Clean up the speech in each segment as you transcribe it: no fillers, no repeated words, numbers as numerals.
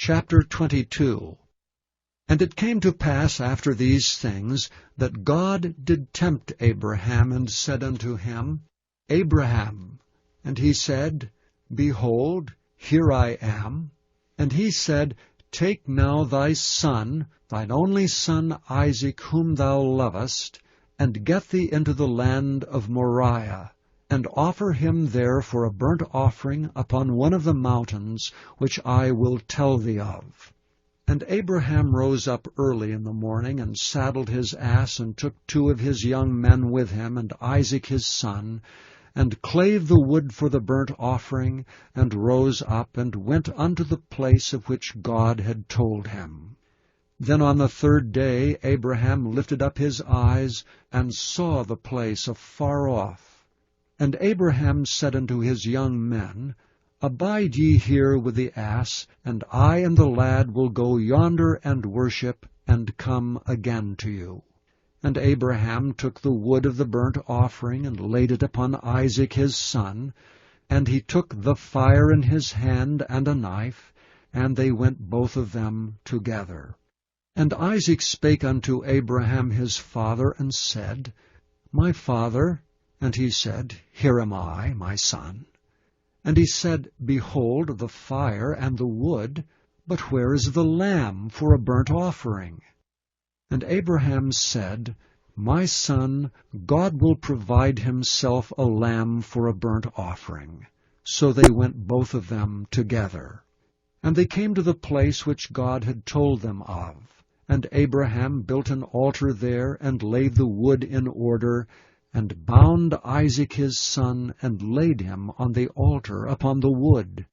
Chapter 22. And it came to pass after these things, that God did tempt Abraham, and said unto him, Abraham. And he said, Behold, here I am. And he said, Take now thy son, thine only son Isaac, whom thou lovest, and get thee into the land of Moriah, and offer him there for a burnt offering upon one of the mountains, which I will tell thee of. And Abraham rose up early in the morning, and saddled his ass, and took 2 of his young men with him, and Isaac his son, and clave the wood for the burnt offering, and rose up, and went unto the place of which God had told him. Then on the 3rd day Abraham lifted up his eyes, and saw the place afar off. And Abraham said unto his young men, Abide ye here with the ass, and I and the lad will go yonder and worship, and come again to you. And Abraham took the wood of the burnt offering, and laid it upon Isaac his son, and he took the fire in his hand and a knife, and they went both of them together. And Isaac spake unto Abraham his father, and said, My father. And he said, Here am I, my son. And he said, Behold the fire and the wood, but where is the lamb for a burnt offering? And Abraham said, My son, God will provide himself a lamb for a burnt offering. So they went both of them together. And they came to the place which God had told them of. And Abraham built an altar there, and laid the wood in order, and bound Isaac his son, and laid him on the altar upon the wood.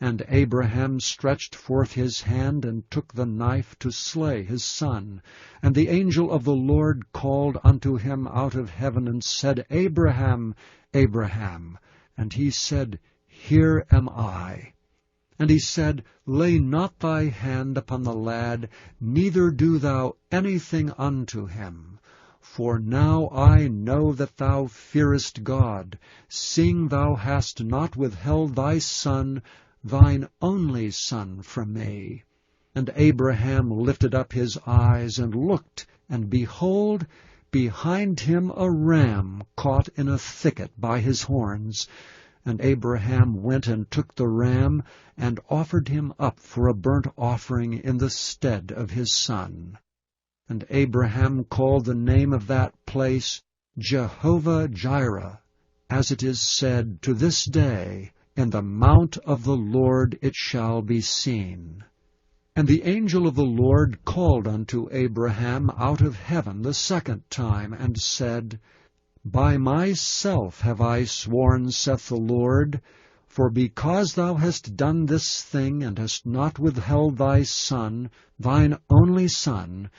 And Abraham stretched forth his hand, and took the knife to slay his son. And the angel of the Lord called unto him out of heaven, and said, Abraham, Abraham. And he said, Here am I. And he said, Lay not thy hand upon the lad, neither do thou anything unto him. For now I know that thou fearest God, seeing thou hast not withheld thy son, thine only son, from me. And Abraham lifted up his eyes, and looked, and behold, behind him a ram caught in a thicket by his horns. And Abraham went and took the ram, and offered him up for a burnt offering in the stead of his son. And Abraham called the name of that place Jehovah-Jireh, as it is said, To this day, In the mount of the Lord it shall be seen. And the angel of the Lord called unto Abraham out of heaven the 2nd time, and said, By myself have I sworn, saith the Lord, for because thou hast done this thing, and hast not withheld thy son, thine only son,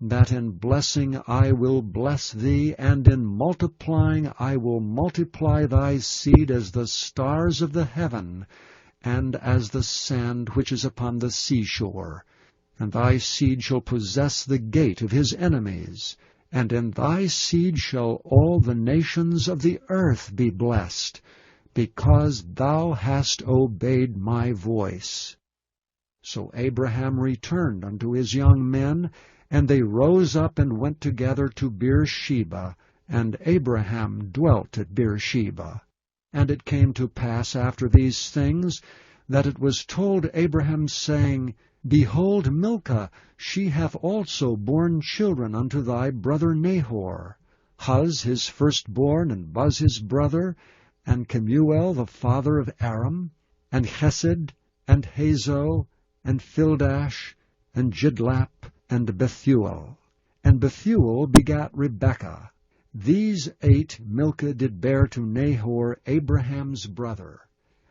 that in blessing I will bless thee, and in multiplying I will multiply thy seed as the stars of the heaven, and as the sand which is upon the seashore. And thy seed shall possess the gate of his enemies, and in thy seed shall all the nations of the earth be blessed, because thou hast obeyed my voice. So Abraham returned unto his young men, and they rose up and went together to Beersheba, and Abraham dwelt at Beersheba. And it came to pass after these things, that it was told Abraham, saying, Behold, Milcah, she hath also borne children unto thy brother Nahor, Huz his firstborn, and Buz his brother, and Kemuel the father of Aram, and Chesed, and Hazo, and Fildash, and Jidlap, and Bethuel. And Bethuel begat Rebekah. These 8 Milcah did bear to Nahor, Abraham's brother.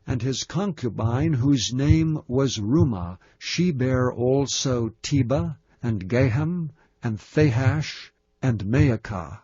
And his concubine, whose name was Rumah, she bare also Tebah, and Gaham, and Thahash, and Maacah.